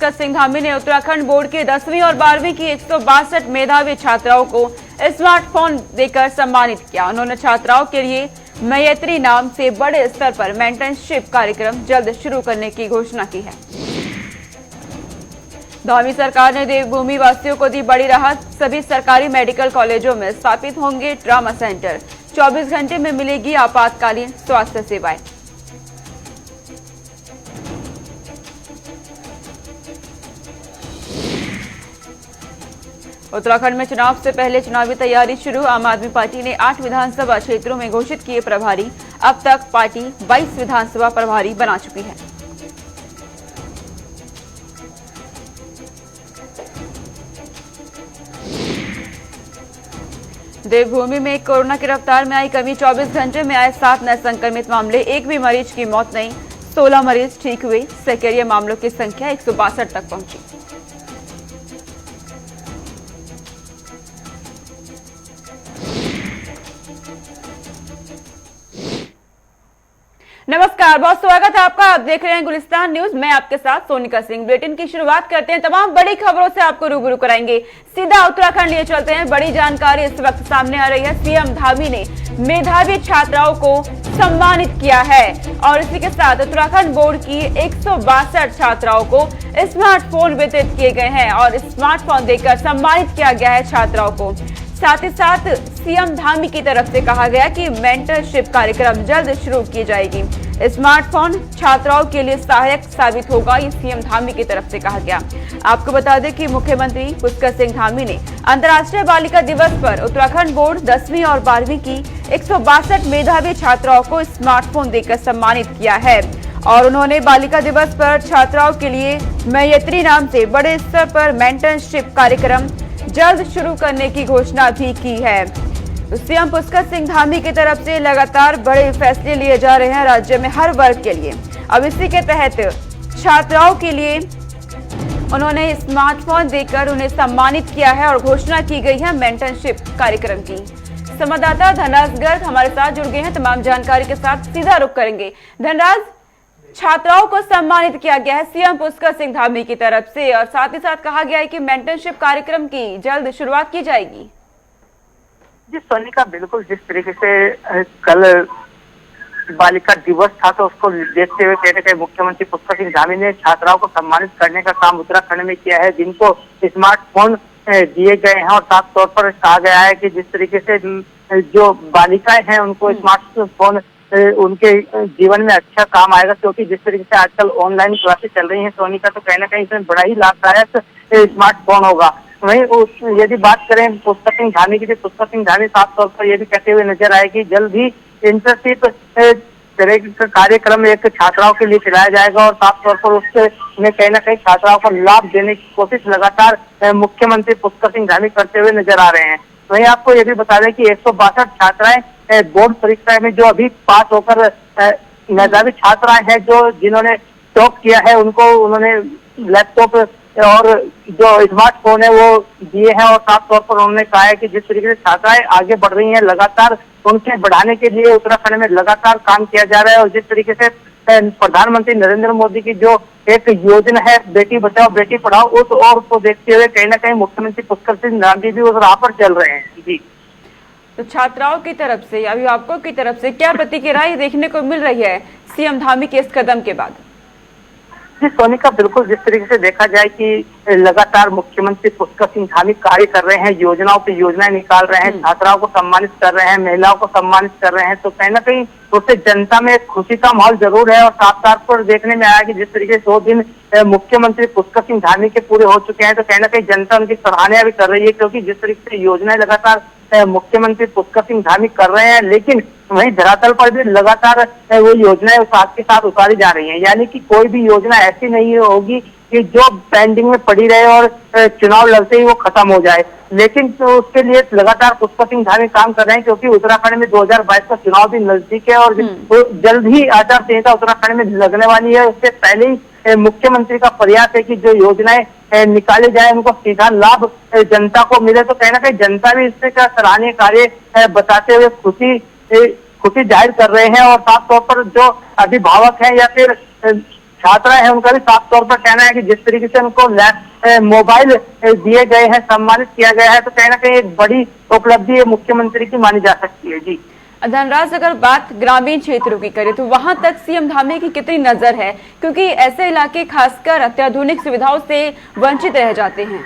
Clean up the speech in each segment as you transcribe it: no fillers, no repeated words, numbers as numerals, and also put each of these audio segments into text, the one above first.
पुष्कर सिंह धामी ने उत्तराखंड बोर्ड के 10वीं और 12वीं की 162 मेधावी छात्राओं को स्मार्टफोन देकर सम्मानित किया। उन्होंने छात्राओं के लिए मैत्री नाम से बड़े स्तर पर मेंटरशिप कार्यक्रम जल्द शुरू करने की घोषणा की है। धामी सरकार ने देवभूमि वासियों को दी बड़ी राहत। सभी सरकारी मेडिकल कॉलेजों में स्थापित होंगे ट्रॉमा सेंटर। 24 घंटे में मिलेगी आपातकालीन स्वास्थ्य सेवाएं। उत्तराखंड में चुनाव से पहले चुनावी तैयारी शुरू। आम आदमी पार्टी ने 8 विधानसभा क्षेत्रों में घोषित किए प्रभारी। अब तक पार्टी 22 विधानसभा प्रभारी बना चुकी है। देवभूमि में कोरोना की रफ्तार में आई कमी। 24 घंटे में आए 7 नए संक्रमित मामले। एक भी मरीज की मौत नहीं। 16 मरीज ठीक हुए। सक्रिय मामलों की संख्या 162 तक पहुंची। नमस्कार, बहुत स्वागत है आपका। आप देख रहे हैं गुलिस्तान न्यूज। मैं आपके साथ सोनिका सिंह। बुलेटिन की शुरुआत करते हैं। तमाम बड़ी खबरों से आपको रूबरू कराएंगे। सीधा उत्तराखंड लिए चलते हैं। बड़ी जानकारी इस वक्त सामने आ रही है। सीएम धामी ने मेधावी छात्राओं को सम्मानित किया है और इसी के साथ उत्तराखंड बोर्ड की 162 छात्राओं को स्मार्टफोन वितरित किए गए हैं और स्मार्टफोन देकर सम्मानित किया गया है छात्राओं को। साथ ही साथ सीएम धामी की तरफ से कहा गया कि मेंटरशिप कार्यक्रम जल्द शुरू की जाएगी। स्मार्टफोन छात्राओं के लिए सहायक साबित होगा, ये सीएम धामी की तरफ से कहा गया। आपको बता दें कि मुख्यमंत्री पुष्कर सिंह धामी ने अंतर्राष्ट्रीय बालिका दिवस पर उत्तराखंड बोर्ड 10वीं और 12वीं की 162 मेधावी छात्राओं को स्मार्टफोन देकर सम्मानित किया है और उन्होंने बालिका दिवस पर छात्राओं के लिए मैत्री नाम से बड़े स्तर पर मेंटरशिप कार्यक्रम जल्द शुरू करने की घोषणा भी की है। तो सीएम पुष्कर सिंह धामी की तरफ से लगातार बड़े फैसले लिए जा रहे हैं राज्य में हर वर्ग के लिए। अब इसी के तहत छात्राओं के लिए उन्होंने स्मार्टफोन देकर उन्हें सम्मानित किया है और घोषणा की गई है मेंटरशिप कार्यक्रम की। संवाददाता धनराज गर्ग हमारे साथ जुड़ गए हैं। तमाम जानकारी के साथ सीधा रुख करेंगे। धनराज, छात्राओं को सम्मानित किया गया है सीएम पुष्कर सिंह धामी की तरफ से और साथ ही साथ कहा गया है कि मेंटरशिप कार्यक्रम की जल्द शुरुआत की जाएगी। जी सोनिका, बिल्कुल जिस तरीके से कल बालिका दिवस था तो उसको देखते हुए कहीं ना कहीं मुख्यमंत्री पुष्कर सिंह धामी ने छात्राओं को सम्मानित करने का काम उत्तराखंड में किया है, जिनको स्मार्टफोन दिए गए हैं और साफ तौर पर कहा गया है कि जिस तरीके से जो बालिकाएं हैं उनको स्मार्टफोन उनके जीवन में अच्छा काम आएगा, क्योंकि जिस तरीके से आजकल ऑनलाइन क्लासेस चल रही हैं सोनिका, तो कहीं ना कहीं इसमें बड़ा ही लाभदायक स्मार्टफोन होगा। वहीं यदि बात करें पुष्कर सिंह धामी की, तो पुष्कर सिंह धामी साफ तौर पर यह भी कहते हुए नजर आए कि जल्द ही इंटर्नशिप तरह का कार्यक्रम एक छात्राओं के लिए चलाया जाएगा और साफ तौर पर उसमें कहीं ना कहीं छात्राओं को लाभ देने की कोशिश लगातार मुख्यमंत्री पुष्कर सिंह धामी करते हुए नजर आ रहे हैं। वहीं आपको ये भी बता दें कि 162 छात्राएं बोर्ड परीक्षा में जो अभी पास होकर मेधावी छात्राएं हैं जो जिन्होंने टॉप किया है, उनको उन्होंने लैपटॉप और जो स्मार्टफोन है वो दिए हैं और साफ तौर पर उन्होंने कहा है कि जिस तरीके से छात्राएं आगे बढ़ रही हैं, लगातार उनके बढ़ाने के लिए उत्तराखंड में लगातार काम किया जा रहा है और जिस तरीके से प्रधानमंत्री नरेंद्र मोदी की जो एक योजना है बेटी बचाओ बेटी पढ़ाओ, उस और को देखते हुए कहीं ना कहीं मुख्यमंत्री पुष्कर सिंह धामी भी उस राह पर चल रहे हैं। जी, तो छात्राओं की तरफ से, अभिभावकों की तरफ से क्या प्रतिक्रिया देखने को मिल रही है सीएम धामी के इस कदम के बाद? जी सोनिका, बिल्कुल जिस तरीके से देखा जाए कि लगातार मुख्यमंत्री पुष्कर सिंह धामी कार्य कर रहे हैं, योजनाओं पे योजनाएं निकाल रहे हैं, छात्राओं को सम्मानित कर रहे हैं, महिलाओं को सम्मानित कर रहे हैं, तो कहीं ना कहीं उससे जनता में खुशी का माहौल जरूर है। और साफ तौर पर देखने में आया कि जिस तरीके से 2 दिन मुख्यमंत्री पुष्कर सिंह धामी के पूरे हो चुके हैं, तो कहीं ना कहीं जनता उनकी सराहना भी कर रही है, क्योंकि जिस तरीके से योजनाएं लगातार मुख्यमंत्री पुष्कर सिंह धामी कर रहे हैं, लेकिन वहीं धरातल पर भी लगातार वो योजनाएं साथ के साथ उतारी जा रही हैं। यानी कि कोई भी योजना ऐसी नहीं होगी कि जो पेंडिंग में पड़ी रहे और चुनाव लड़ते ही वो खत्म हो जाए, लेकिन तो उसके लिए लगातार पुष्कर सिंह धामी काम कर रहे हैं, क्योंकि उत्तराखंड में 2022 का चुनाव भी नजदीक है और जल्द ही आचार संहिता उत्तराखंड में लगने वाली है। उससे पहले ही मुख्यमंत्री का प्रयास है कि जो योजनाएं निकाले जाए उनको सीधा लाभ जनता को मिले, तो कहीं ना कहीं जनता भी इससे का सराहनीय कार्य बताते हुए खुशी जाहिर कर रहे हैं। और साफ तौर पर जो अभिभावक हैं या फिर छात्राएं हैं उनका भी साफ तौर पर कहना है कि जिस तरीके से उनको मोबाइल दिए गए हैं, सम्मानित किया गया है, तो कहीं ना कहीं एक बड़ी उपलब्धि मुख्यमंत्री की मानी जा सकती है। जी धनराज, अगर बात ग्रामीण क्षेत्रों की करें तो वहां तक सीएम धामी की कितनी नजर है, क्योंकि ऐसे इलाके खासकर अत्याधुनिक सुविधाओं से वंचित रह जाते हैं?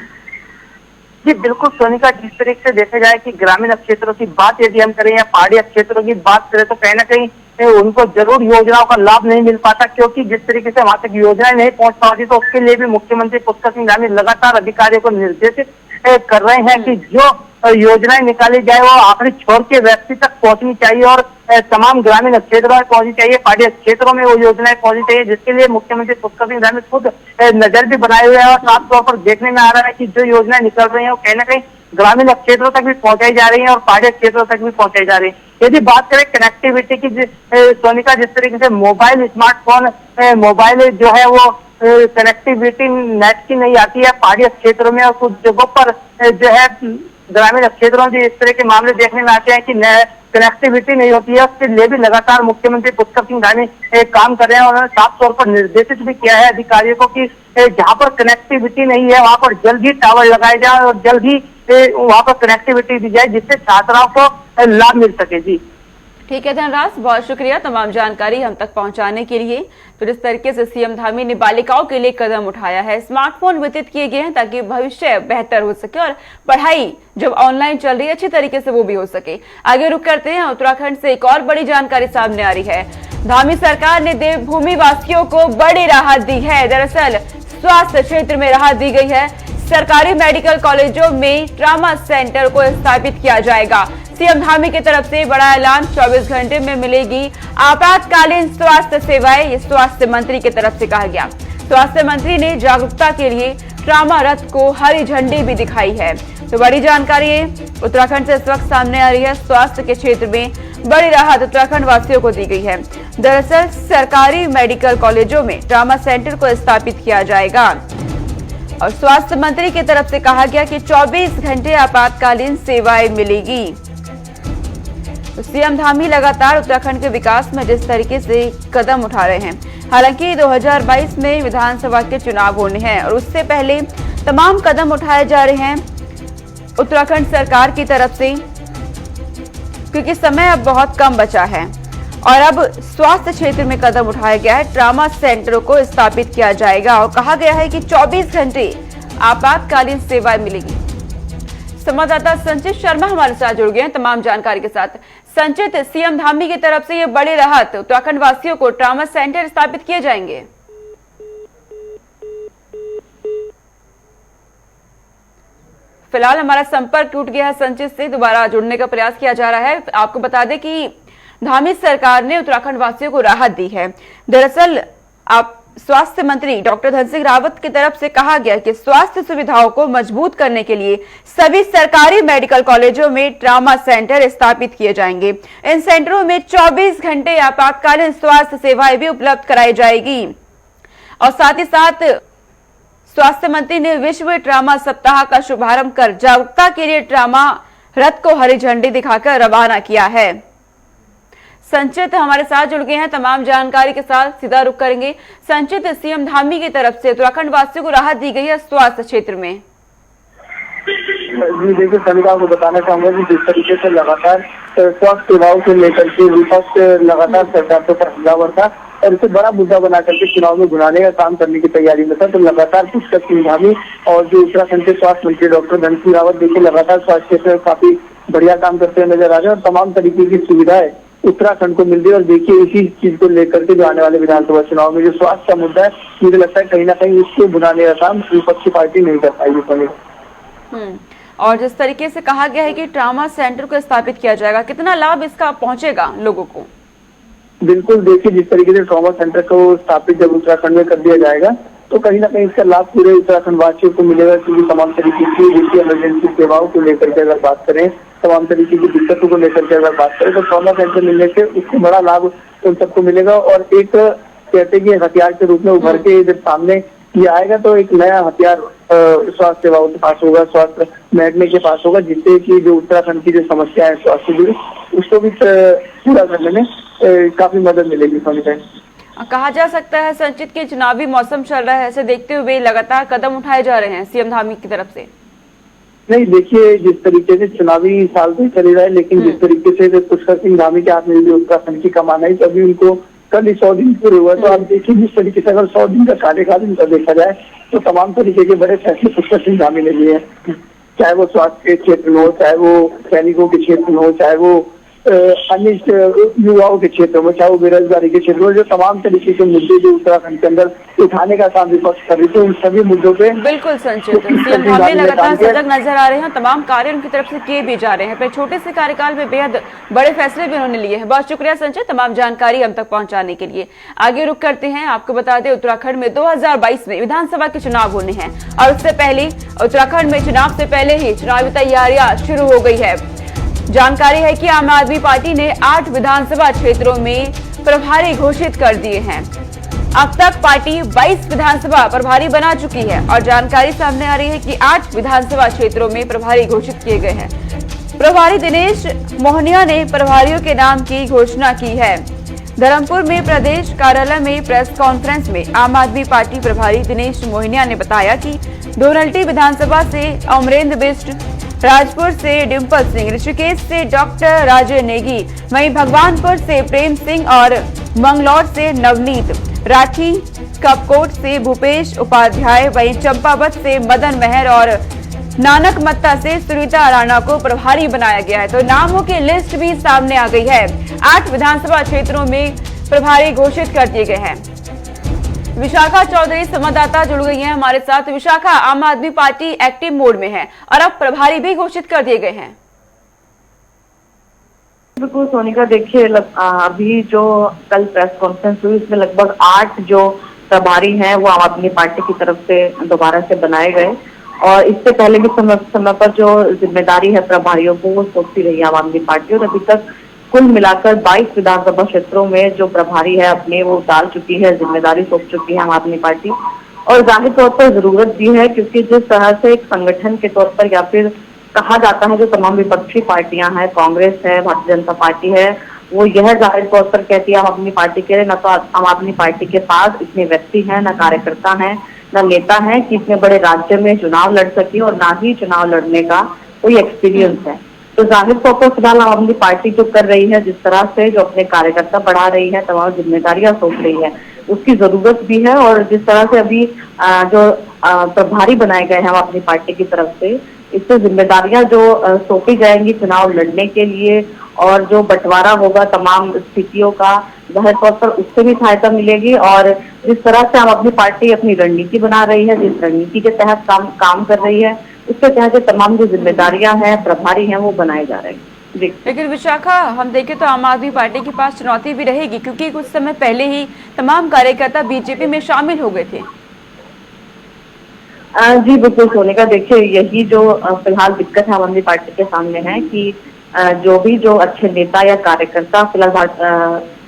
जी बिल्कुल सोनिका, जिस तरीके से देखा जाए कि ग्रामीण क्षेत्रों की बात यदि हम करें या पहाड़ी क्षेत्रों की बात करें तो कहीं ना कहीं उनको जरूर योजनाओं का लाभ नहीं मिल पाता, क्योंकि जिस तरीके से वहां तक योजनाएं नहीं पहुंच पाती, तो उसके लिए भी मुख्यमंत्री पुष्कर सिंह धामी लगातार अधिकारियों को निर्देशित कर रहे हैं कि जो योजनाएं निकाली जाए वो आखिरी छोर के व्यक्ति तक पहुंचनी चाहिए और तमाम ग्रामीण क्षेत्रों में पहुंचनी चाहिए, पहाड़ी क्षेत्रों में वो योजनाएं पहुंचनी चाहिए, जिसके लिए मुख्यमंत्री पुष्कर सिंह धामी खुद नजर भी बनाए हुए हैं। और साफ तौर पर देखने में आ रहा है कि जो योजनाएं निकल रही है वो कहीं ना कहीं ग्रामीण क्षेत्रों तक भी पहुंचाई जा रही है और पहाड़ी क्षेत्रों तक भी पहुंचाई जा रही है। यदि बात करें कनेक्टिविटी की सोनिका, जिस तरीके से मोबाइल स्मार्टफोन मोबाइल जो है वो कनेक्टिविटी नेट की नहीं आती है पहाड़ी क्षेत्रों में, और कुछ जगहों पर जो है ग्रामीण क्षेत्रों में इस तरह के मामले देखने में आते हैं कि कनेक्टिविटी नहीं होती है। उसके लिए भी लगातार मुख्यमंत्री पुष्कर सिंह धामी काम कर रहे हैं और उन्होंने साफ तौर पर निर्देशित भी किया है अधिकारियों को कि जहां पर कनेक्टिविटी नहीं है वहां पर जल्द ही टावर लगाए जाए और जल्द ही वहां पर कनेक्टिविटी दी जाए, जिससे छात्राओं को लाभ मिल सके। जी ठीक है धनराज, बहुत शुक्रिया तमाम जानकारी हम तक पहुंचाने के लिए। तो इस तरीके से सीएम धामी ने बालिकाओं के लिए कदम उठाया है, स्मार्टफोन वितरित किए गए हैं ताकि भविष्य बेहतर हो सके और पढ़ाई जब ऑनलाइन चल रही है अच्छी तरीके से वो भी हो सके। आगे रुक करते हैं, उत्तराखंड से एक और बड़ी जानकारी सामने आ रही है। धामी सरकार ने देवभूमि वासियों को बड़ी राहत दी है। दरअसल स्वास्थ्य क्षेत्र में राहत दी गई है। सरकारी मेडिकल कॉलेजों में ट्रामा सेंटर को स्थापित किया जाएगा। सीएम धामी की तरफ से बड़ा ऐलान, 24 घंटे में मिलेगी आपातकालीन स्वास्थ्य सेवाएं, ये स्वास्थ्य मंत्री की तरफ से कहा गया। स्वास्थ्य मंत्री ने जागरूकता के लिए ट्रामा रथ को हरी झंडी भी दिखाई है। तो बड़ी जानकारी उत्तराखंड से इस वक्त सामने आ रही है। स्वास्थ्य के क्षेत्र में बड़ी राहत उत्तराखंड वासियों को दी गई है। दरअसल सरकारी मेडिकल कॉलेजों में ट्रामा सेंटर को स्थापित किया जाएगा और स्वास्थ्य मंत्री की तरफ से कहा गया कि 24 घंटे आपातकालीन सेवाएं मिलेगी। तो सीएम धामी लगातार उत्तराखंड के विकास में जिस तरीके से कदम उठा रहे हैं, हालांकि 2022 में विधानसभा के चुनाव होने हैं और उससे पहले तमाम कदम उठाए जा रहे हैं उत्तराखंड सरकार की तरफ से, क्योंकि समय अब बहुत कम बचा है और अब स्वास्थ्य क्षेत्र में कदम उठाया गया है। ट्रामा सेंटरों को स्थापित किया जाएगा और कहा गया है कि 24 घंटे आपातकालीन सेवाएं मिलेगी। संवाददाता संचित शर्मा हमारे साथ जुड़ गए हैं तमाम जानकारी के साथ। संचित, सीएम धामी की तरफ से ये बड़ी राहत, उत्तराखंड वासियों को ट्रामा सेंटर स्थापित किए जाएंगे। फिलहाल हमारा संपर्क टूट गया है, संचित से दोबारा जुड़ने का प्रयास किया जा रहा है। आपको बता दें कि धामी सरकार ने उत्तराखंड वासियों को राहत दी है। दरअसल आप स्वास्थ्य मंत्री डॉक्टर धन सिंह रावत की तरफ से कहा गया कि स्वास्थ्य सुविधाओं को मजबूत करने के लिए सभी सरकारी मेडिकल कॉलेजों में ट्रामा सेंटर स्थापित किए जाएंगे। इन सेंटरों में 24 घंटे आपातकालीन स्वास्थ्य सेवाएं भी उपलब्ध कराई जाएगी और साथ ही साथ स्वास्थ्य मंत्री ने विश्व ट्रामा सप्ताह का शुभारंभ कर जागरूकता के लिए ट्रामा रथ को हरी झंडी दिखाकर रवाना किया है। संचित हमारे साथ जुड़ गए हैं तमाम जानकारी के साथ, सीधा रुख करेंगे। संचित, सीएम धामी की तरफ से उत्तराखंड वासियों को राहत दी गई है स्वास्थ्य क्षेत्र में। जी देखिए सभी को बताना चाहूंगा कि जिस तरीके से लगातार स्वास्थ्य सेवाओं को लेकर के विपक्ष लगातार सरकार पर हमलावर था और इसे बड़ा मुद्दा बना करके चुनाव में घुराने का काम करने की तैयारी में था, तो लगातार पुष्कर सिंह धामी और जो उत्तराखंड के स्वास्थ्य मंत्री डॉक्टर धन सिंह रावत देखिए लगातार स्वास्थ्य क्षेत्र में काफी बढ़िया काम करते हुए नजर आ रहे हैं और तमाम तरीके की सुविधाएं उत्तराखंड को मिल रही है। और देखिए इसी चीज को लेकर के जो आने वाले विधानसभा चुनाव में जो स्वास्थ्य का मुद्दा है, मुझे लगता है कहीं ना कहीं इसको बुलाने का काम विपक्षी पार्टी नहीं कर पाएगी। और जिस तरीके से कहा गया है कि ट्रामा सेंटर को स्थापित किया जाएगा, कितना लाभ इसका पहुंचेगा लोगों को? बिल्कुल देखिए जिस तरीके से ट्रामा सेंटर को स्थापित जब उत्तराखंड में कर दिया जाएगा तो कहीं ना कहीं इसका लाभ पूरे उत्तराखंड वासियों को मिलेगा, क्योंकि तमाम तरीके की देखिए इमरजेंसी सेवाओं को लेकर के अगर बात करें, तमाम तरीके की दिक्कतों को लेकर के अगर बात करें तो ट्रामा सेंटर मिलने से उसको बड़ा लाभ उन सबको मिलेगा और एक कहते हैं कि हथियार के रूप में उभर के जब सामने ये आएगा तो एक नया हथियार स्वास्थ्य सेवाओं के पास होगा, स्वास्थ्य महकमे के पास होगा, जिससे कि जो उत्तराखंड की जो समस्या है स्वास्थ्य जुड़ी उसको भी पूरा करने में काफी मदद मिलेगी। कहा जा सकता है संचित के चुनावी मौसम चल रहा है, ऐसे देखते हुए लगातार कदम उठाए जा रहे हैं सीएम धामी की तरफ से। नहीं, देखिए, जिस तरीके से चुनावी साल तो चल रहा है, लेकिन जिस तरीके से पुष्कर सिंह धामी के हाथ में भी उत्तराखंड की कमान आई, तभी उनको कल 100 दिन पूरे हुआ। तो आप देखिए, जिस तरीके से अगर 100 दिन का कार्यकाल इनका देखा जाए तो तमाम तरीके के बड़े फैसले पुष्कर सिंह धामी ने लिए हैं, चाहे वो स्वास्थ्य के क्षेत्र में हो, चाहे वो सैनिकों के क्षेत्र में हो, चाहे वो अन्य युवाओं के क्षेत्र में, चाहे वो बेरोजगारी के क्षेत्र में, जो तमाम तरीके के मुद्दे जो उत्तराखंड के अंदर उठाने का काम विपक्ष कर रही थी, उन सभी मुद्दों पे बिल्कुल संचित सीएम धामी लगातार सजग नजर आ रहे हैं, तमाम कार्य उनकी तरफ से किए भी जा रहे हैं। पर छोटे से कार्यकाल में बेहद बड़े फैसले भी उन्होंने लिए हैं। बहुत शुक्रिया संचित, तमाम जानकारी हम तक पहुंचाने के लिए। आगे रुक करते हैं, आपको बता दें उत्तराखंड में 2022 में विधानसभा के चुनाव होने हैं और उससे पहले उत्तराखंड में चुनाव से पहले ही चुनावी तैयारियां शुरू हो गई है। जानकारी है कि आम आदमी पार्टी ने 8 विधानसभा क्षेत्रों में प्रभारी घोषित कर दिए हैं। अब तक पार्टी 22 विधानसभा प्रभारी बना चुकी है और जानकारी सामने आ रही है कि 8 विधानसभा क्षेत्रों में प्रभारी घोषित किए गए हैं। प्रभारी दिनेश मोहनिया ने प्रभारियों के नाम की घोषणा की है। धर्मपुर में प्रदेश कार्यालय में प्रेस कॉन्फ्रेंस में आम आदमी पार्टी प्रभारी दिनेश मोहनिया ने बताया कि डोनल्टी विधानसभा से अमरेंद्र बिष्ट, राजपुर से डिम्पल सिंह, ऋषिकेश से डॉक्टर राजे नेगी, वहीं भगवानपुर से प्रेम सिंह और मंगलौर से नवनीत, राठी कपकोट से भूपेश उपाध्याय, वहीं चंपावत से मदन मेहर और नानक मत्ता से सुनीता राणा को प्रभारी बनाया गया है। तो नामों की लिस्ट भी सामने आ गई है। 8 विधानसभा क्षेत्रों में प्रभारी घोषित कर दिए गए हैं। विशाखा चौधरी संवाददाता जुड़ गई हैं हमारे साथ। विशाखा, आम आदमी पार्टी एक्टिव मोड में है और अब प्रभारी भी घोषित कर दिए गए हैं। बिल्कुल सोनिका, देखिए अभी जो कल प्रेस कॉन्फ्रेंस हुई उसमें लगभग 8 जो प्रभारी हैं वो आम आदमी पार्टी की तरफ से दोबारा से बनाए गए और इससे पहले भी समय पर जो जिम्मेदारी है प्रभारियों को वो सौंपती रही आम आदमी पार्टी और अभी तक कुल मिलाकर 22 विधानसभा क्षेत्रों में जो प्रभारी है अपने वो डाल चुकी है, जिम्मेदारी सौंप चुकी है आम आदमी पार्टी। और जाहिर तौर पर जरूरत भी है क्योंकि जिस तरह से एक संगठन के तौर पर या फिर कहा जाता है जो तमाम विपक्षी पार्टियां हैं, कांग्रेस है, भारतीय जनता पार्टी है, वो यह जाहिर तौर पर कहती है आम आदमी पार्टी के न तो आम आदमी पार्टी के पास इतने व्यक्ति हैं, न कार्यकर्ता हैं, न नेता हैं कि इतने बड़े राज्य में चुनाव लड़ सके और ना ही चुनाव लड़ने का कोई एक्सपीरियंस है। तो जाहिर तौर पर फिलहाल आम आदमी पार्टी जो कर रही है, जिस तरह से जो अपने कार्यकर्ता बढ़ा रही है, तमाम जिम्मेदारियां सौंप रही है, उसकी जरूरत भी है। और जिस तरह से अभी जो प्रभारी बनाए गए हैं आम आदमी पार्टी की तरफ से, इससे जिम्मेदारियां जो सौंपी जाएंगी चुनाव लड़ने के लिए और जो बंटवारा होगा तमाम स्थितियों का, जाहिर तौर पर उससे भी सहायता मिलेगी। और जिस तरह से आम आदमी पार्टी अपनी रणनीति बना रही है, जिस रणनीति के तहत काम कर रही है, उसके तहत तमाम जो जिम्मेदारियां हैं, प्रभारी हैं, वो बनाए जा रहे हैं। लेकिन विशाखा, हम देखें तो आम आदमी पार्टी के पास चुनौती भी रहेगी क्योंकि कुछ समय पहले ही तमाम कार्यकर्ता बीजेपी में शामिल हो गए थे। जी बिल्कुल सोनिका, देखिए यही जो फिलहाल दिक्कत है आम आदमी पार्टी के सामने है कि जो अच्छे नेता या कार्यकर्ता फिलहाल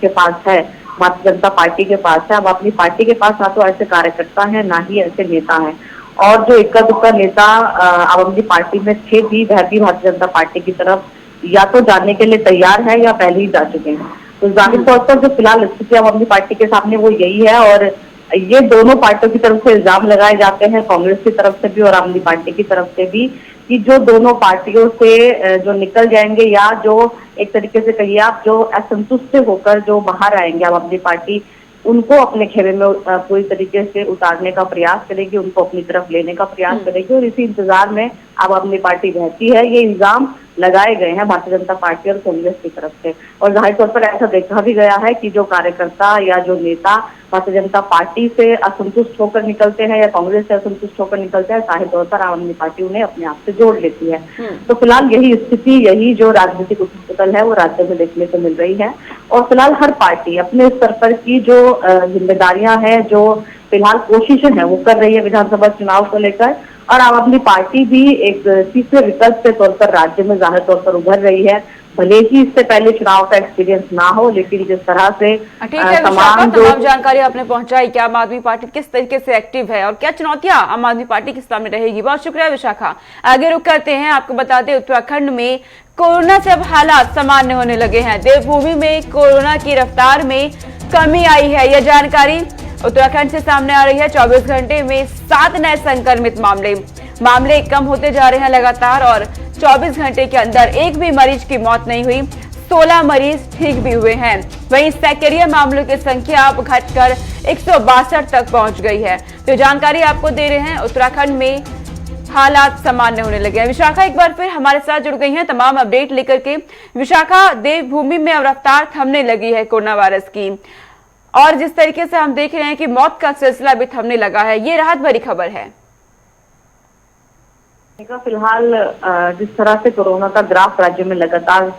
के पास है, भारतीय जनता पार्टी के पास है, अब अपनी पार्टी के पास ना तो ऐसे कार्यकर्ता है ना ही ऐसे नेता है। और जो इक्का दुक्का नेता आम आदमी पार्टी में थे भी, वह भी भारतीय जनता पार्टी की तरफ या तो जाने के लिए तैयार है या पहले ही जा चुके हैं। तो जाहिर तौर पर जो फिलहाल स्थिति आम आदमी पार्टी के सामने वो यही है और ये दोनों पार्टियों की तरफ से इल्जाम लगाए जाते हैं, कांग्रेस की तरफ से भी और आम आदमी पार्टी की तरफ से भी, कि जो दोनों पार्टियों से जो निकल जाएंगे या जो एक तरीके से कहिए आप जो असंतुष्ट होकर जो बाहर आएंगे आम आदमी पार्टी, उनको अपने खेमे में पूरी तरीके से उतारने का प्रयास करेगी, उनको अपनी तरफ लेने का प्रयास करेगी और इसी इंतजार में आम आदमी पार्टी रहती है। ये इल्जाम लगाए गए हैं भारतीय जनता पार्टी और कांग्रेस की तरफ से और जाहिर तौर पर ऐसा देखा भी गया है कि जो कार्यकर्ता या जो नेता भारतीय जनता पार्टी से असंतुष्ट होकर निकलते हैं या कांग्रेस से असंतुष्ट होकर निकलते हैं, जाहिर तौर पर आम आदमी पार्टी उन्हें अपने आप से जोड़ लेती है। तो फिलहाल यही स्थिति, यही जो राजनीतिक उथल है वो राज्य में देखने को मिल रही है और फिलहाल हर पार्टी अपने स्तर पर की जो जिम्मेदारियां हैं, जो फिलहाल कोशिशें हैं वो कर रही है विधानसभा चुनाव को लेकर और आम आदमी पार्टी भी एक तीसरे विकल्प के तौर पर राज्य में जाहिर तौर पर उभर रही है। भले ही इससे पहले चुनाव का एक्सपीरियंस ना हो, लेकिन जिस तरह से तमाम जानकारी आपने पहुंचाई कि आम आदमी पार्टी किस तरीके से एक्टिव है और क्या चुनौतियां आम आदमी पार्टी के सामने रहेगी। बहुत शुक्रिया विशाखा। आगे रुक करते हैं, आपको बता दें उत्तराखंड में कोरोना से अब हालात सामान्य होने लगे हैं। देवभूमि में कोरोना की रफ्तार में कमी आई है। यह जानकारी उत्तराखंड से सामने आ रही है। 24 घंटे में 7 नए संक्रमित मामले कम होते जा रहे हैं लगातार, और 24 घंटे के अंदर एक भी मरीज की मौत नहीं हुई। 16 मरीज ठीक भी हुए हैं। वहीं सक्रिय मामलों की संख्या अब घटकर 162 तक पहुंच गई है। तो जानकारी आपको दे रहे हैं, उत्तराखंड में हालात सामान्य होने लगे हैं। विशाखा एक बार फिर हमारे साथ जुड़ गई हैं तमाम अपडेट लेकर के। विशाखा, देवभूमि में अब रफ्तार थमने लगी है कोरोना वायरस की, और जिस तरीके से हम देख रहे हैं कि मौत का सिलसिला भी थमने लगा है, ये राहत भरी खबर है। फिलहाल जिस तरह से कोरोना का ग्राफ राज्य में लगातार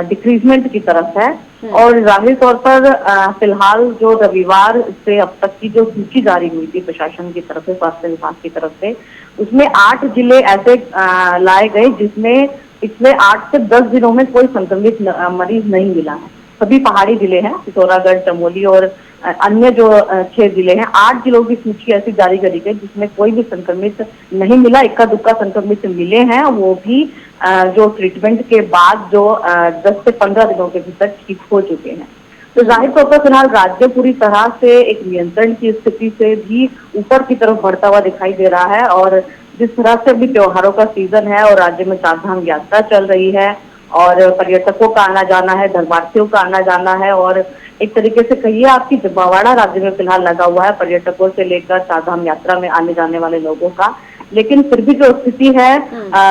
डिक्रीजमेंट की तरफ है, और जाहिर तौर पर फिलहाल जो रविवार से अब तक की जो सूची जारी हुई थी प्रशासन की तरफ से, स्वास्थ्य विभाग की तरफ से, उसमें 8 जिले ऐसे लाए गए जिसमें पिछले 8 से 10 दिनों में कोई संक्रमित मरीज नहीं मिला है। सभी पहाड़ी जिले हैं, पिथौरागढ़, चमोली और अन्य जो 6 जिले हैं। 8 जिलों की सूची ऐसी जारी करी गई जिसमें कोई भी संक्रमित नहीं मिला। इक्का दुक्का संक्रमित मिले हैं, वो भी जो ट्रीटमेंट के बाद जो 10 से 15 दिनों के भीतर ठीक हो चुके हैं। तो जाहिर तौर पर फिलहाल राज्य पूरी तरह से एक नियंत्रण की स्थिति से भी ऊपर की तरफ बढ़ता हुआ दिखाई दे रहा है। और जिस तरह से अभी त्योहारों का सीजन है और राज्य में चारधाम यात्रा चल रही है, और पर्यटकों का आना जाना है, धर्मार्थियों का आना जाना है, और एक तरीके से कहिए आपकी जमावड़ा राज्य में फिलहाल लगा हुआ है पर्यटकों से लेकर चारधाम यात्रा में आने जाने वाले लोगों का। लेकिन फिर भी जो स्थिति है,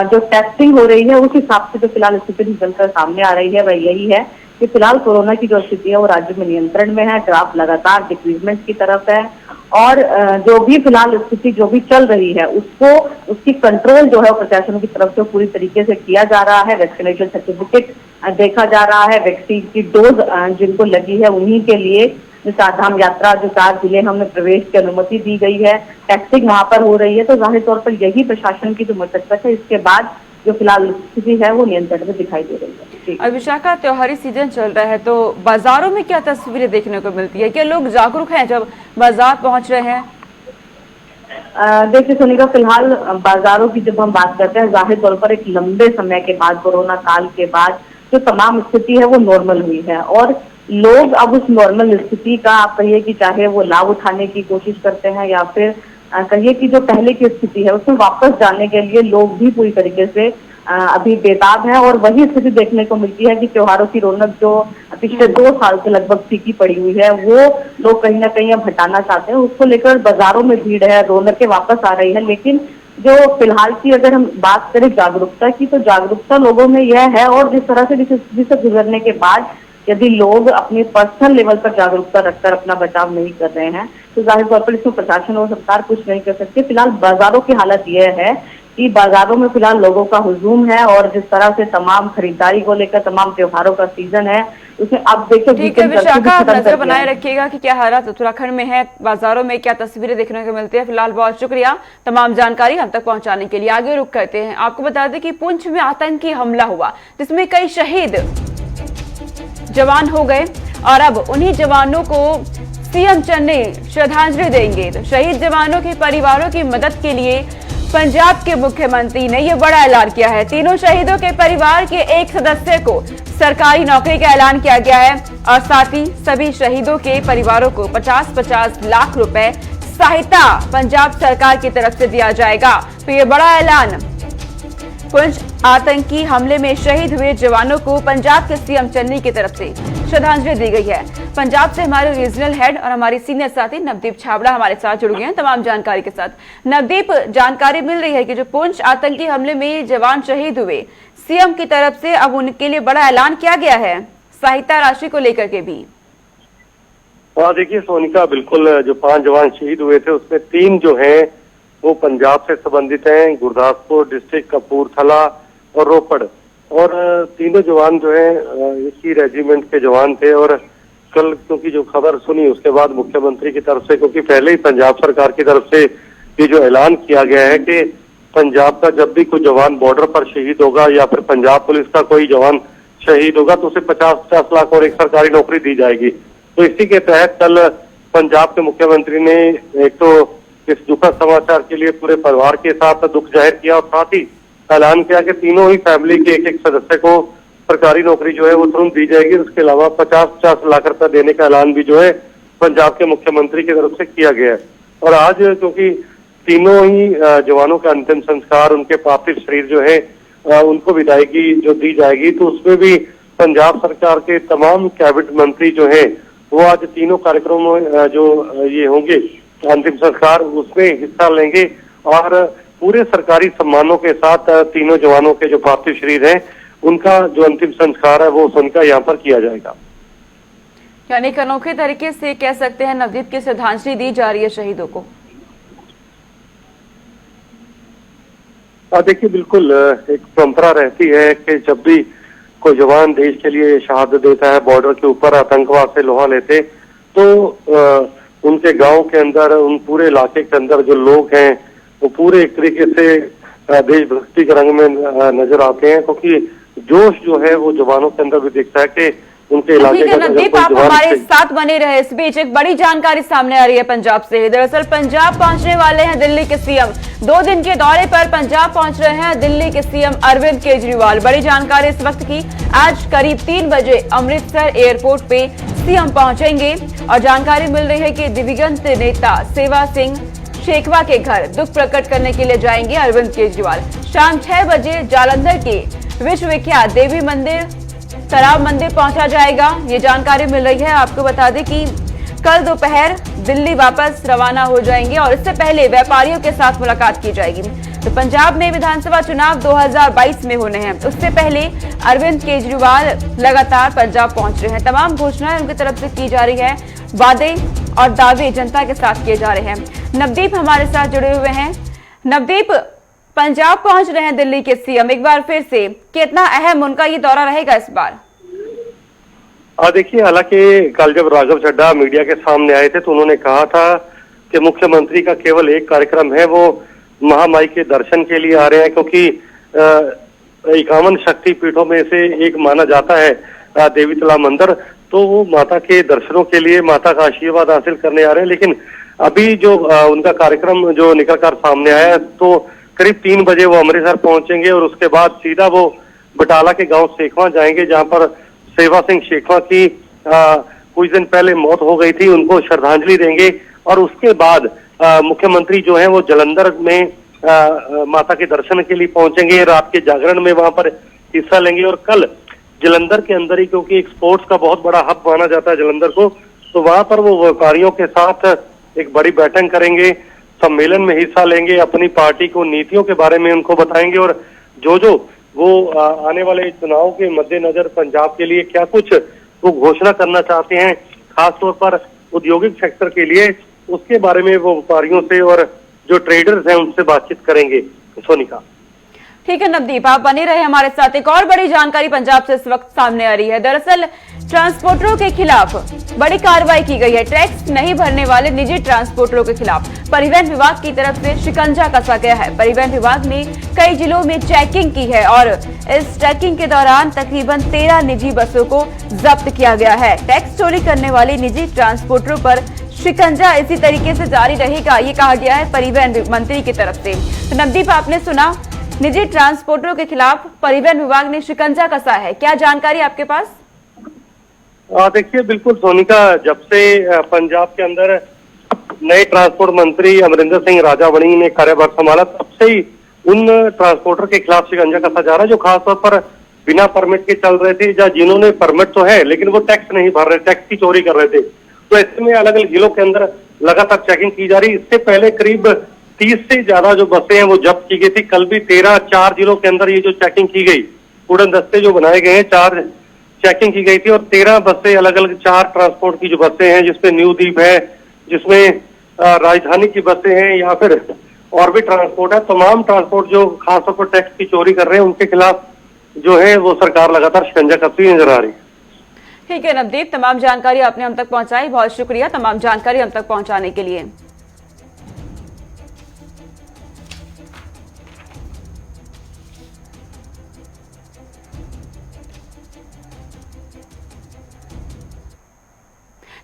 जो टेस्टिंग हो रही है, उस हिसाब से जो फिलहाल स्थिति निकलकर सामने आ रही है वह यही है कि फिलहाल कोरोना की जो स्थिति है वो राज्य में नियंत्रण में है। ग्राफ लगातार डिक्रीजमेंट की तरफ है, और जो भी फिलहाल स्थिति जो भी चल रही है उसकी कंट्रोल जो है प्रशासन की तरफ से पूरी तरीके से किया जा रहा है। वैक्सीनेशन सर्टिफिकेट देखा जा रहा है, वैक्सीन की डोज जिनको लगी है उन्हीं के लिए जो चारधाम यात्रा, जो 4 जिले हमने प्रवेश की अनुमति दी गई है, टेस्टिंग वहां पर हो रही है। तो जाहिर तौर पर यही प्रशासन की जो मशक्कत है, इसके बाद जो फिलहाल स्थिति है वो नियंत्रण में दिखाई दे रही है। और विशाखा, त्योहारी सीजन चल रहा है, तो बाजारों में क्या तस्वीरें देखने को मिलती है? क्या लोग जागरूक हैं जब बाजार पहुंच रहे हैं? देखिए सोनिका, फिलहाल बाजारों की जब हम बात करते हैं, जाहिर तौर पर एक लंबे समय के बाद, कोरोना काल के बाद जो तमाम स्थिति है वो नॉर्मल हुई है, और लोग अब उस नॉर्मल स्थिति का आप कहिए कि चाहे वो लाभ उठाने की कोशिश करते हैं या फिर कहिए कि जो पहले की स्थिति है उसमें वापस जाने के लिए लोग भी पूरी तरीके से अभी बेताब है। और वही स्थिति देखने को मिलती है कि त्योहारों की रौनक जो पिछले 2 साल से लगभग फीकी पड़ी हुई है, वो लोग कहीं ना कहीं अब हटाना चाहते हैं। उसको लेकर बाजारों में भीड़ है, रौनकें वापस आ रही है। लेकिन जो फिलहाल की अगर हम बात करें जागरूकता की, तो जागरूकता लोगों में यह है, और जिस तरह से जिसे गुजरने के बाद यदि लोग अपने पर्सनल लेवल पर जागरूकता रखकर अपना बचाव नहीं कर रहे हैं, तो जाहिर तौर पर इसमें प्रशासन और सरकार कुछ नहीं कर सकती। फिलहाल बाजारों की हालत यह है कि बाजारों में फिलहाल लोगों का हुजूम है, और जिस तरह से तमाम खरीदारी को लेकर तमाम त्योहारों का सीजन है उसमें अब देखिए। ठीक है विशाखा, आप नजर बनाए रखिएगा कि क्या हालात उत्तराखंड में है, बाजारों में क्या तस्वीरें देखने को मिलती है। फिलहाल बहुत शुक्रिया तमाम जानकारी हम तक पहुंचाने के लिए। आगे रुक करते हैं, आपको बता दें कि पुंछ में आतंकी हमला हुआ जिसमें कई शहीद जवान हो गए, और अब उन्हीं जवानों को सीएम चन्नी श्रद्धांजलि देंगे। तो शहीद जवानों के परिवारों की मदद के लिए पंजाब के मुख्यमंत्री ने यह बड़ा ऐलान किया है। तीनों शहीदों के परिवार के एक सदस्य को सरकारी नौकरी का ऐलान किया गया है, और साथ ही सभी शहीदों के परिवारों को 50-50 लाख रुपए सहायता पंजाब सरकार की तरफ से दिया जाएगा। तो ये बड़ा ऐलान, पुंछ आतंकी हमले में शहीद हुए जवानों को पंजाब के सीएम चन्नी की तरफ से श्रद्धांजलि दी गई है। पंजाब से हमारे रीजनल हेड और हमारे सीनियर साथी नवदीप छाबड़ा हमारे साथ जुड़ गए हैं तमाम जानकारी के साथ। नवदीप, जानकारी मिल रही है कि जो पुंछ आतंकी हमले में जवान शहीद हुए, सीएम की तरफ से अब उनके लिए बड़ा ऐलान किया गया है सहायता राशि को लेकर के भी। देखिए सोनिका, बिल्कुल जो 5 जवान शहीद हुए थे उसमें 3 जो हैं वो पंजाब से संबंधित हैं, गुरदासपुर डिस्ट्रिक्ट, कपूरथला और रोपड़। और तीनों जवान जो हैं एक ही रेजिमेंट के जवान थे। और कल क्योंकि जो खबर सुनी उसके बाद मुख्यमंत्री की तरफ से, क्योंकि पहले ही पंजाब सरकार की तरफ से ये जो ऐलान किया गया है कि पंजाब का जब भी कोई जवान बॉर्डर पर शहीद होगा या फिर पंजाब पुलिस का कोई जवान शहीद होगा तो उसे 50-50 लाख और एक सरकारी नौकरी दी जाएगी। तो इसी के तहत कल पंजाब के मुख्यमंत्री ने एक तो इस दुखद समाचार के लिए पूरे परिवार के साथ दुख जाहिर किया, और साथ ही ऐलान किया कि तीनों ही फैमिली के एक सदस्य को सरकारी नौकरी जो है वो तुरंत दी जाएगी। उसके अलावा 50-50 लाख रुपया देने का ऐलान भी जो है पंजाब के मुख्यमंत्री की तरफ से किया गया है। और आज क्योंकि तीनों ही जवानों का अंतिम संस्कार, उनके पार्थिव शरीर जो है उनको विदायगी जो दी जाएगी, तो उसमें भी पंजाब सरकार के तमाम कैबिनेट मंत्री जो है वो आज तीनों कार्यक्रमों में जो ये होंगे अंतिम संस्कार, उसमें हिस्सा लेंगे और पूरे सरकारी सम्मानों के साथ तीनों जवानों के जो पार्थिव शरीर हैं उनका जो अंतिम संस्कार है वो सोनिका यहाँ पर किया जाएगा। यानी एक अनोखे तरीके से कह सकते हैं नवदीप की श्रद्धांजलि दी जा रही है शहीदों को। देखिए, बिल्कुल एक परंपरा रहती है कि जब भी कोई जवान देश के लिए शहादत देता है, बॉर्डर के ऊपर आतंकवाद से लोहा लेते, तो उनके गांव के अंदर, उन पूरे इलाके के अंदर जो लोग हैं वो पूरे एक तरीके से देशभक्ति के रंग में नजर आते हैं, क्योंकि जोश जो है वो जवानों के अंदर भी दिखता है कि उनके इलाके का नवदीप, आप हमारे साथ बने रहे। इस बीच एक बड़ी जानकारी सामने आ रही है पंजाब से। दरअसल पंजाब पहुंचने वाले हैं दिल्ली के सीएम। 2 दिन के दौरे पर पंजाब पहुंच रहे हैं दिल्ली के सीएम अरविंद केजरीवाल। बड़ी जानकारी इस वक्त की, आज करीब 3 बजे अमृतसर एयरपोर्ट पे सीएम पहुंचेंगे और जानकारी मिल रही है कि दिवंगत नेता सेवा सिंह शेखवा के घर दुख प्रकट करने के लिए जाएंगे अरविंद केजरीवाल। शाम 6 बजे जालंधर के विश्वविख्यात देवी मंदिर तालाब मंदिर पहुंचा जाएगा। ये जानकारी मिल रही है। आपको बता दें कि कल दोपहर दिल्ली वापस रवाना हो जाएंगे और इससे पहले व्यापारियों के साथ मुलाकात की जाएगी। तो पंजाब में विधानसभा चुनाव 2022 में होने हैं, उससे पहले अरविंद केजरीवाल लगातार पंजाब पहुंच रहे हैं। तमाम घोषणाएं उनकी तरफ से की जा रही है, वादे और दावे जनता के साथ किए जा रहे हैं। नवदीप हमारे साथ जुड़े हुए हैं। नवदीप, पंजाब पहुंच रहे हैं दिल्ली के सीएम, एक बार फिर से कितना अहम उनका ये दौरा रहेगा इस बार? देखिए, हालांकि कल जब राघव चड्ढा मीडिया के सामने आए थे तो उन्होंने कहा था कि मुख्यमंत्री का केवल एक कार्यक्रम है, वो महामाई के दर्शन के लिए आ रहे हैं, क्योंकि 51 शक्तिपीठों में से एक माना जाता है देवी तालाब मंदिर, तो वो माता के दर्शनों के लिए माता का आशीर्वाद हासिल करने आ रहे हैं। लेकिन अभी जो उनका कार्यक्रम जो निकल कर सामने आया है, तो करीब 3 बजे वो अमृतसर पहुंचेंगे और उसके बाद सीधा वो बटाला के गांव शेखवा जाएंगे, जहां पर सेवा सिंह शेखवा की कुछ दिन पहले मौत हो गई थी, उनको श्रद्धांजलि देंगे। और उसके बाद मुख्यमंत्री जो है वो जालंधर में माता के दर्शन के लिए पहुंचेंगे, रात के जागरण में वहां पर हिस्सा लेंगे। और कल जालंधर के अंदर ही, क्योंकि एक स्पोर्ट्स का बहुत बड़ा हब माना जाता है जालंधर को, तो वहां पर वो व्यापारियों के साथ एक बड़ी बैठक करेंगे, सम्मेलन में हिस्सा लेंगे, अपनी पार्टी को नीतियों के बारे में उनको बताएंगे और जो वो आने वाले चुनाव के मद्देनजर पंजाब के लिए क्या कुछ वो घोषणा करना चाहते हैं, खासतौर पर औद्योगिक सेक्टर के लिए, उसके बारे में वो व्यापारियों से और जो ट्रेडर्स हैं उनसे बातचीत करेंगे। सोनिका, ठीक है नवदीप, आप बने रहे हमारे साथ। एक और बड़ी जानकारी पंजाब से इस वक्त सामने आ रही है। दरअसल ट्रांसपोर्टरों के खिलाफ बड़ी कार्रवाई की गई है। टैक्स नहीं भरने वाले निजी ट्रांसपोर्टरों के खिलाफ परिवहन विभाग की तरफ से शिकंजा कसा गया है। परिवहन विभाग ने कई जिलों में चेकिंग की है और इस चेकिंग के दौरान तकरीबन 13 निजी बसों को जब्त किया गया है। टैक्स चोरी करने वाले निजी ट्रांसपोर्टरों पर शिकंजा इसी तरीके से जारी रहेगा, ये कहा गया है परिवहन मंत्री की तरफ से। तो नवदीप, आपने सुना, निजी ट्रांसपोर्टरों के खिलाफ परिवहन विभाग ने शिकंजा कसा है, क्या जानकारी आपके पास? देखिए, बिल्कुल सोनिका, जब से पंजाब के अंदर नए ट्रांसपोर्ट मंत्री अमरिंदर सिंह राजावणी ने कार्यभार संभाला, तब से ही उन ट्रांसपोर्टर के खिलाफ शिकंजा कसा जा रहा है जो खासतौर पर बिना परमिट के चल रहे थे, या जिन्होंने परमिट तो है लेकिन वो टैक्स नहीं भर रहे, टैक्स की चोरी कर रहे थे। तो ऐसे में अलग अलग जिलों के अंदर लगातार चेकिंग की जा रही। इससे पहले करीब 30 से ज्यादा जो बसें हैं वो जब्त की गई थी। कल भी 4 जिलों के अंदर ये जो चेकिंग की गई, उड़न दस्ते जो बनाए गए हैं, 4 चेकिंग की गई थी और 13 बसें अलग अलग 4 ट्रांसपोर्ट की जो बसें हैं, जिसमें न्यू दीप है, जिसमें राजधानी की बसें हैं या फिर और भी ट्रांसपोर्ट है, तमाम ट्रांसपोर्ट जो खासतौर पर टैक्स की चोरी कर रहे हैं उनके खिलाफ जो है वो सरकार लगातार शिकंजा कसती नजर आ रही है। ठीक है नवदीप, तमाम जानकारी आपने हम तक पहुंचाई, बहुत शुक्रिया तमाम जानकारी हम तक पहुंचाने के लिए।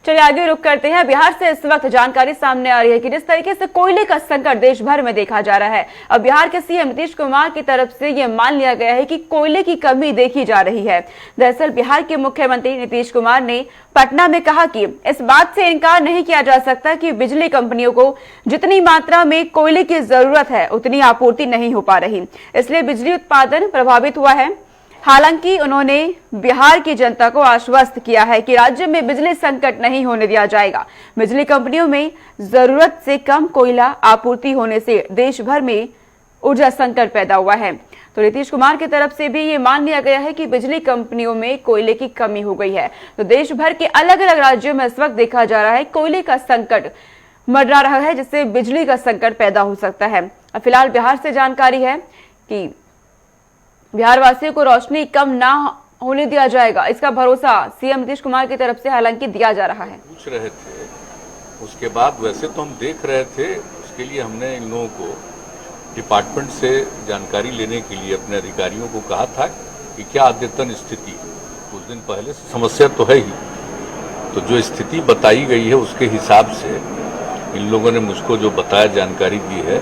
चलिए आगे रुक करते हैं। बिहार से इस वक्त जानकारी सामने आ रही है कि जिस तरीके से कोयले का संकट देश भर में देखा जा रहा है, अब बिहार के सीएम नीतीश कुमार की तरफ से यह मान लिया गया है कि कोयले की कमी देखी जा रही है। दरअसल बिहार के मुख्यमंत्री नीतीश कुमार ने पटना में कहा कि इस बात से इनकार नहीं किया जा सकता कि बिजली कंपनियों को जितनी मात्रा में कोयले की जरूरत है उतनी आपूर्ति नहीं हो पा रही, इसलिए बिजली उत्पादन प्रभावित हुआ है। हालांकि उन्होंने बिहार की जनता को आश्वस्त किया है कि राज्य में बिजली संकट नहीं होने दिया जाएगा। बिजली कंपनियों में जरूरत से कम कोयला आपूर्ति होने से देश भर में ऊर्जा संकट पैदा हुआ है। तो नीतीश कुमार की तरफ से भी ये मान लिया गया है कि बिजली कंपनियों में कोयले की कमी हो गई है। तो देश भर के अलग अलग राज्यों में इस वक्त देखा जा रहा है कोयले का संकट मंडरा रहा है, जिससे बिजली का संकट पैदा हो सकता है। अब फिलहाल बिहार से जानकारी है कि बिहार वासियों को रोशनी कम ना होने दिया जाएगा, इसका भरोसा सीएम नीतीश कुमार की तरफ से हालांकि दिया जा रहा है। पूछ रहे थे, उसके बाद वैसे तो हम देख रहे थे, उसके लिए हमने इन लोगों को डिपार्टमेंट से जानकारी लेने के लिए अपने अधिकारियों को कहा था कि क्या अद्यतन स्थिति कुछ दिन पहले से समस्या तो है ही, तो जो स्थिति बताई गई है उसके हिसाब से इन लोगों ने मुझको जो बताया, जानकारी दी है,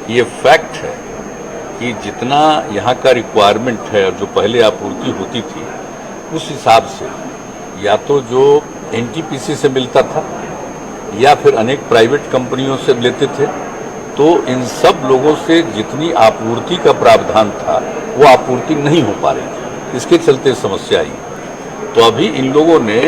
ये फैक्ट है कि जितना यहाँ का रिक्वायरमेंट है और जो पहले आपूर्ति होती थी उस हिसाब से या तो जो एनटीपीसी से मिलता था या फिर अनेक प्राइवेट कंपनियों से लेते थे, तो इन सब लोगों से जितनी आपूर्ति का प्रावधान था वो आपूर्ति नहीं हो पा रही थी, इसके चलते समस्या आई। तो अभी इन लोगों ने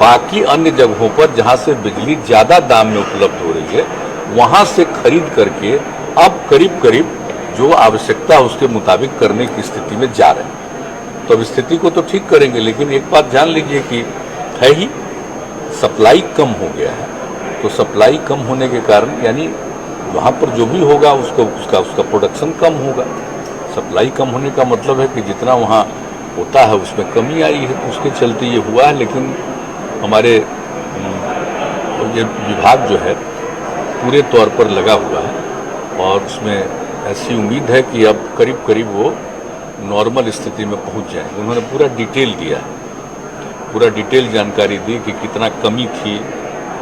बाकी अन्य जगहों पर जहाँ से बिजली ज़्यादा दाम में उपलब्ध हो रही है वहाँ से खरीद करके अब करीब करीब जो आवश्यकता उसके मुताबिक करने की स्थिति में जा रहे हैं। तो अब स्थिति को तो ठीक करेंगे, लेकिन एक बात जान लीजिए कि है ही सप्लाई कम हो गया है। तो सप्लाई कम होने के कारण यानी वहाँ पर जो भी होगा उसका प्रोडक्शन कम होगा। सप्लाई कम होने का मतलब है कि जितना वहाँ होता है उसमें कमी आई है, उसके चलते ये हुआ है। लेकिन हमारे ये विभाग जो है पूरे तौर पर लगा हुआ है और उसमें ऐसी उम्मीद है कि अब करीब करीब वो नॉर्मल स्थिति में पहुंच जाएंगे। उन्होंने पूरा डिटेल दिया है, पूरा डिटेल जानकारी दी कि कितना कमी थी,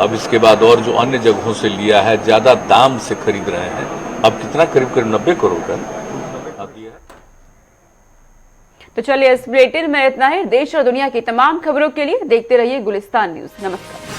अब इसके बाद और जो अन्य जगहों से लिया है ज़्यादा दाम से खरीद रहे हैं, अब कितना करीब करीब 90 करोड़ का दिया है। तो चलिए इस बुलेटिन में इतना ही। देश और दुनिया की तमाम खबरों के लिए देखते रहिए गुलिस्तान न्यूज। नमस्कार।